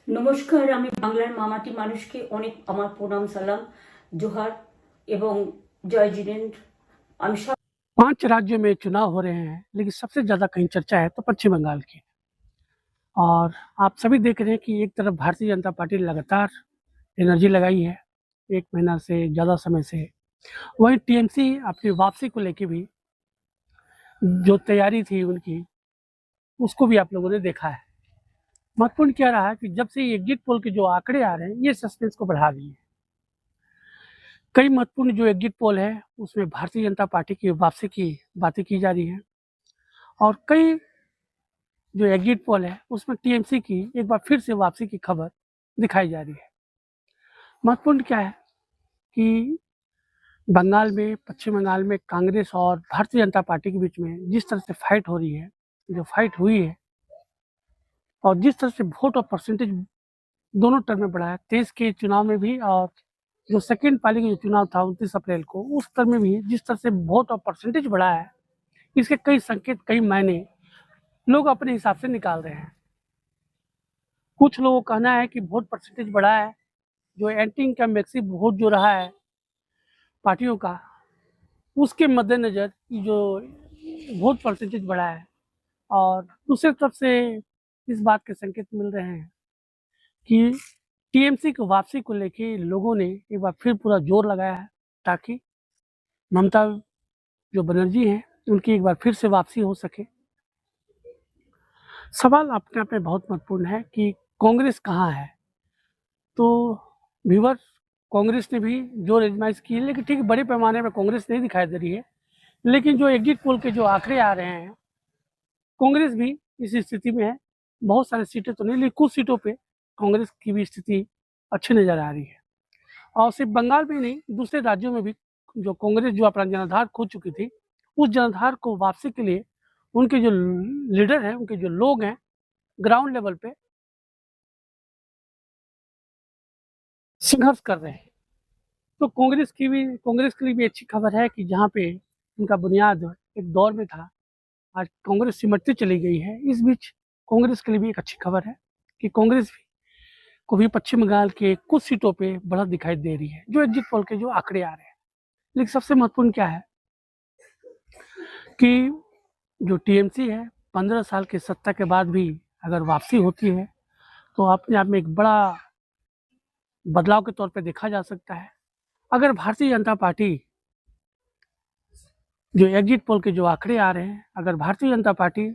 नमस्कार। আমি বাংলার মামাটি মানুষকে অনেক আমার প্রণাম সালাম जोहार एवं जय जिनेन्द्र। আমি সব 5 राज्यों में चुनाव हो रहे हैं, लेकिन सबसे ज़्यादा कहीं चर्चा है तो पश्चिम बंगाल की। और आप सभी देख रहे हैं कि एक तरफ भारतीय जनता पार्टी लगातार एनर्जी लगाई है 1 महीना से ज़्यादा समय से, वहीं टीएमसी अपनी वापसी को लेके भी जो तैयारी थी उनकी, उसको भी आप लोगों ने देखा है। महत्वपूर्ण क्या रहा कि जब से एग्जिट पोल के जो आंकड़े आ रहे हैं, ये सस्पेंस को बढ़ा दिए हैं। कई महत्वपूर्ण जो एग्जिट पोल है उसमें भारतीय जनता पार्टी की वापसी की बातें की जा रही हैं, और कई जो एग्जिट पोल है उसमें टीएमसी की एक बार फिर से वापसी की खबर दिखाई जा रही है। महत्वपूर्ण क्या है कि बंगाल में, पश्चिम बंगाल में कांग्रेस और भारतीय जनता पार्टी के बीच में जिस तरह से फाइट हो रही है, जो फाइट हुई है, और जिस तरह से वोट और परसेंटेज दोनों टर्म में बढ़ा है, 23 के चुनाव में भी और जो सेकेंड पाली का जो चुनाव था 29 अप्रैल को, उस टर्म में भी जिस तरह से वोट और परसेंटेज बढ़ा है, इसके कई संकेत, कई मायने लोग अपने हिसाब से निकाल रहे हैं। कुछ लोगों का कहना है कि वोट परसेंटेज बढ़ा है, जो एंटी इनकम्बेंसी वोट जो रहा है पार्टियों का, उसके मद्देनज़र जो वोट परसेंटेज बढ़ा है। और दूसरी तरफ से इस बात के संकेत मिल रहे हैं कि टीएमसी की वापसी को लेके लोगों ने एक बार फिर पूरा जोर लगाया है, ताकि ममता जो बनर्जी हैं उनकी एक बार फिर से वापसी हो सके। सवाल अपने आप में बहुत महत्वपूर्ण है कि कांग्रेस कहाँ है। तो व्यूअर्स, कांग्रेस ने भी जोर आजमाइश की है, लेकिन ठीक बड़े पैमाने पर कांग्रेस नहीं दिखाई दे रही है। लेकिन जो एग्जिट पोल के जो आंकड़े आ रहे हैं, कांग्रेस भी इस स्थिति में है। बहुत सारी सीटें तो नहीं, लेकिन कुछ सीटों पे कांग्रेस की भी स्थिति अच्छी नज़र आ रही है। और सिर्फ बंगाल में नहीं, दूसरे राज्यों में भी जो कांग्रेस जो अपना जनाधार खो चुकी थी, उस जनाधार को वापसी के लिए उनके जो लीडर हैं, उनके जो लोग हैं ग्राउंड लेवल पे संघर्ष कर रहे हैं। तो कांग्रेस के लिए भी अच्छी खबर है कि जहाँ पे उनका बुनियाद एक दौर में था, आज कांग्रेस सिमटती चली गई है। इस बीच कांग्रेस के लिए भी एक अच्छी खबर है कि कांग्रेस को भी पश्चिम बंगाल के कुछ सीटों पे बढ़त दिखाई दे रही है, जो एग्जिट पोल के जो आंकड़े आ रहे हैं। लेकिन सबसे महत्वपूर्ण क्या है कि जो टीएमसी है, 15 साल की सत्ता के बाद भी अगर वापसी होती है तो अपने आप में एक बड़ा बदलाव के तौर पे देखा जा सकता है। अगर भारतीय जनता पार्टी जो एग्जिट पोल के जो आंकड़े आ रहे हैं, अगर भारतीय जनता पार्टी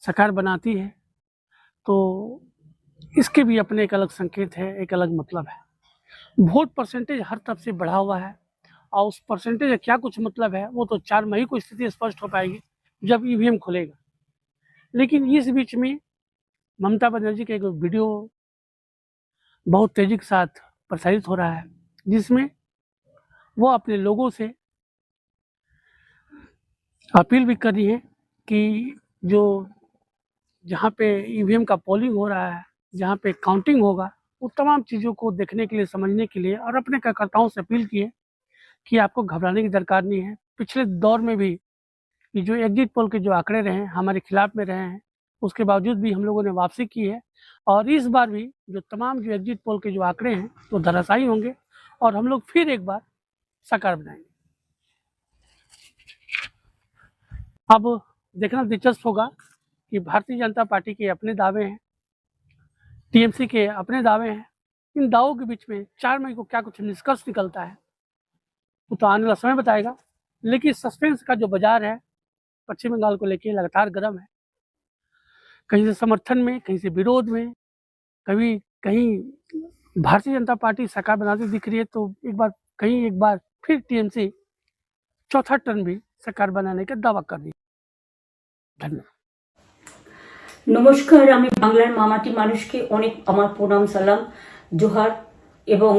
सरकार बनाती है तो इसके भी अपने एक अलग संकेत है, एक अलग मतलब है। वोट परसेंटेज हर तरफ से बढ़ा हुआ है, और उस परसेंटेज का क्या कुछ मतलब है वो तो 4 मई को स्थिति स्पष्ट हो पाएगी जब ईवीएम खुलेगा। लेकिन इस बीच में ममता बनर्जी का एक वीडियो बहुत तेजी के साथ प्रसारित हो रहा है, जिसमें वो अपने लोगों से अपील भी कर रही है कि जो जहाँ पे ईवीएम का पोलिंग हो रहा है, जहाँ पे काउंटिंग होगा, वो तमाम चीज़ों को देखने के लिए, समझने के लिए, और अपने कार्यकर्ताओं से अपील की है कि आपको घबराने की दरकार नहीं है। पिछले दौर में भी ये जो एग्जिट पोल के जो आंकड़े रहे हैं, हमारे खिलाफ में रहे हैं, उसके बावजूद भी हम लोगों ने वापसी की है। और इस बार भी जो तमाम जो एग्जिट पोल के जो आंकड़े हैं वो धराशायी होंगे, और हम लोग फिर एक बार सरकार बनाएंगे। अब देखना दिलचस्प होगा कि भारतीय जनता पार्टी के अपने दावे हैं, टीएमसी के अपने दावे हैं। इन दावों के बीच में 4 मई को क्या कुछ निष्कर्ष निकलता है वो तो आने वाला समय बताएगा। लेकिन सस्पेंस का जो बाजार है पश्चिम बंगाल को लेके लगातार गर्म है, कहीं से समर्थन में, कहीं से विरोध में, कहीं भारतीय जनता पार्टी सरकार बनाती दिख रही है, तो एक बार फिर टीएमसी चौथा टर्म भी सरकार बनाने का दावा कर रही है। धन्यवाद। नमस्कार। আমি বাংলার মামাটি মানুষকে অনেক আমার প্রণাম সালাম जोहार এবং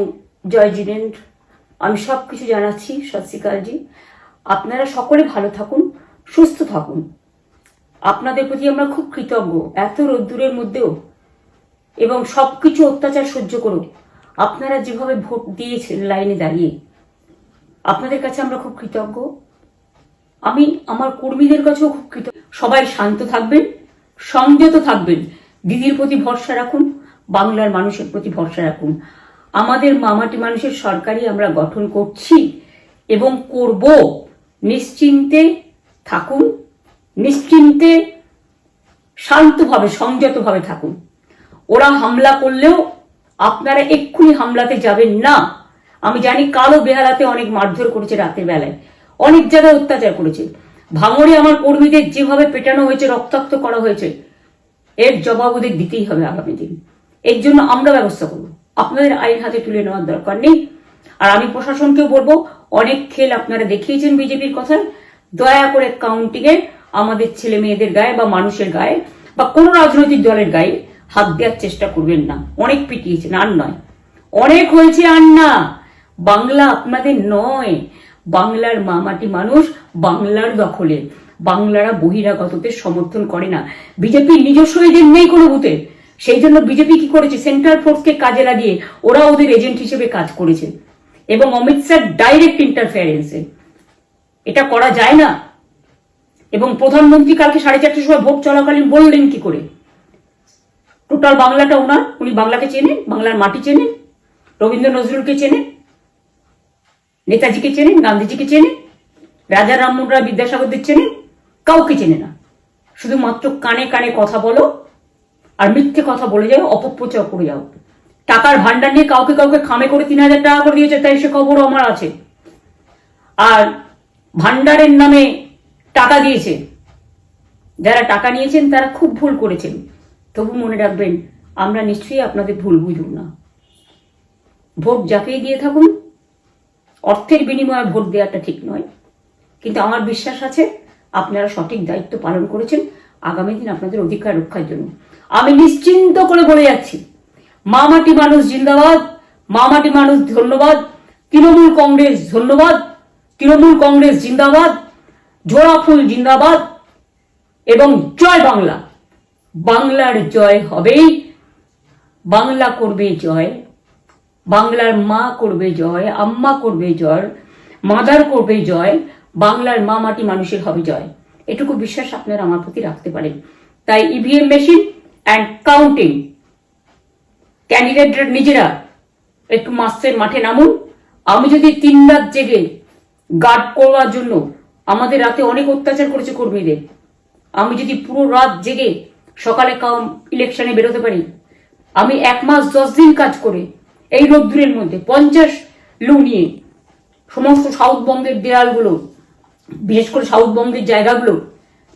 জয় জিনেন্দ্র। আমি সব কিছু জানাচ্ছি। সত শ্রী অকাল জি। আপনারা সকলে ভালো থাকুন, সুস্থ থাকুন। আপনাদের প্রতি আমরা খুব কৃতজ্ঞ। এত রোদ্দুরের মধ্যেও এবং সবকিছু অত্যাচার সহ্য করে আপনারা যেভাবে ভোট দিয়েছেন লাইনে দাঁড়িয়ে, আপনাদের কাছে আমরা খুব কৃতজ্ঞ। আমি আমার কর্মীদের কাছেও খুব কৃতজ্ঞ। সবাই শান্ত থাকবেন, সংযত থাকবেন, দিদির প্রতি ভরসা রাখুন, বাংলার মানুষের প্রতি ভরসা রাখুন। আমাদের মামাটি মানুষের সরকারই আমরা গঠন করছি এবং করব। নিশ্চিন্তে থাকুন, নিশ্চিন্তে শান্তভাবে সংযতভাবে থাকুন। ওরা হামলা করলেও আপনারা এক্ষুনি হামলাতে যাবেন না। আমি জানি কালো বেহালাতে অনেক মারধর করেছে, রাতের বেলায় অনেক জায়গায় অত্যাচার করেছে। ভাঙড়ে আমার কর্মীদের যেভাবে পেটানো হয়েছে, রক্তাক্ত করা হয়েছে, এর জবাব ওদের দিতেই হবে আগামী দিন। এর জন্য আমরা ব্যবস্থা করব। আপনাদের আইন হাতে তুলে নেওয়ার দরকার নেই। আর আমি প্রশাসনকেও বলবো, অনেক খেল আপনারা দেখিয়েছেন বিজেপির কথায়, দয়া করে কাউন্টিংয়ে আমাদের ছেলে মেয়েদের গায়ে বা মানুষের গায়ে বা কোনো রাজনৈতিক দলের গায়ে হাত দেওয়ার চেষ্টা করবেন না। অনেক পিটিয়েছেন, আর নয়, অনেক হয়েছে, আর না। বাংলা আপনাদের নয়। বাংলার মামাটি মানুষ বাংলার দখলে। বাংলারা বহিরাগতদের সমর্থন করে না। বিজেপির নিজস্ব এজেন্ট নেই কোনো বুথে। সেই জন্য বিজেপি কি করেছে, সেন্ট্রাল ফোর্সকে কাজে লাগিয়ে ওরা ওদের এজেন্ট হিসেবে কাজ করেছে এবং অমিত শাহ ডাইরেক্ট ইন্টারফেয়ারেন্সে। এটা করা যায় না। এবং প্রধানমন্ত্রী কালকে 4:30টার সময় ভোট চলাকালীন বললেন কি করে, টোটাল বাংলাটা ওনার, উনি বাংলাকে চেনেন, বাংলার মাটি চেনেন, রবীন্দ্র নজরুলকে চেনেন, নেতাজিকে চেনেন, গান্ধীজিকে চেনেন, রাজা রামমোহন রায়, বিদ্যাসাগরদের চেনেন, কাউকে চেনে না। শুধুমাত্র কানে কানে কথা বলো আর মিথ্যে কথা বলে যাও, অপপ্রচার করে যাও। টাকার ভান্ডার নিয়ে কাউকে কাউকে খামে করে 3,000 টাকা করে দিয়েছে, তাই সে খবরও আমার আছে। আর ভান্ডারের নামে টাকা দিয়েছে, যারা টাকা নিয়েছেন তারা খুব ভুল করেছেন। তবু মনে রাখবেন, আমরা নিশ্চয়ই আপনাদের ভুল বুঝব না। ভোট যাকেই দিয়ে থাকুন, অর্থের বিনিময়ে ভোট দেওয়াটা ঠিক নয়, কিন্তু আমার বিশ্বাস আছে আপনারা সঠিক দায়িত্ব পালন করেছেন আগামী দিন আপনাদের অধিকার রক্ষার জন্য। আমি নিশ্চিন্ত করে বলে যাচ্ছি, মামাটি মানুষ জিন্দাবাদ, মামাটি মানুষ ধন্যবাদ, তৃণমূল কংগ্রেস ধন্যবাদ, তৃণমূল কংগ্রেস জিন্দাবাদ, ঝোড়াফুল জিন্দাবাদ এবং জয় বাংলা। বাংলার জয় হবেই, বাংলা করবে জয়, বাংলার মা করবে জয়, আম্মা করবে জয়, মাদার করবে জয়, বাংলার মা মাটি মানুষের হবে জয়। এটুকু বিশ্বাস আপনারা আমার প্রতি রাখতে পারেন। তাই ইভিএম মেশিন অ্যান্ড কাউন্টিং ক্যান্ডিডেটরা নিজেরা একটু মাঠে নামুন। আমি যদি 3 রাত জেগে গার্ড করার জন্য, আমাদের রাতে অনেক অত্যাচার করেছে কর্মীদের, আমি যদি পুরো রাত জেগে সকালে ইলেকশনে বেরোতে পারি, আমি 1 মাস 10 দিন কাজ করে এই রোদ্দুরের মধ্যে 50 লু নিয়ে সমস্ত সাউথবঙ্গের দেয়ালগুলো, বিশেষ করে সাউথবঙ্গের জায়গাগুলো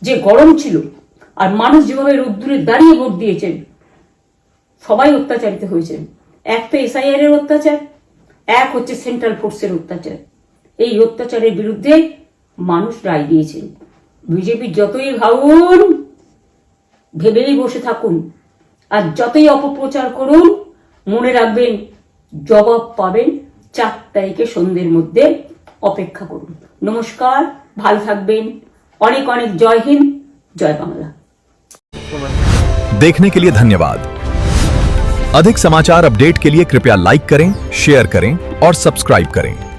যে গরম ছিল, আর মানুষ যেভাবে রোদ্দুরে দাঁড়িয়ে ভোট দিয়েছেন, সবাই অত্যাচারিত হয়েছেন। এক তো এসআইআর এর অত্যাচার, এক হচ্ছে সেন্ট্রাল ফোর্সের অত্যাচার। এই অত্যাচারের বিরুদ্ধে মানুষ রায় দিয়েছেন। বিজেপি যতই ভাবুন, ভেবেই বসে থাকুন, আর যতই অপপ্রচার করুন, মনে রাখবেন জবাব পাবেন 4 তারিখে সন্ধ্যের মধ্যে। অপেক্ষা করুন। নমস্কার, ভালো থাকবেন। অনেক অনেক জয় হিন্দ, জয় বাংলা। देखने के लिए धन्यवाद। अधिक समाचार अपडेट के लिए कृपया लाइक करें, शेयर करें और सब्सक्राइब करें।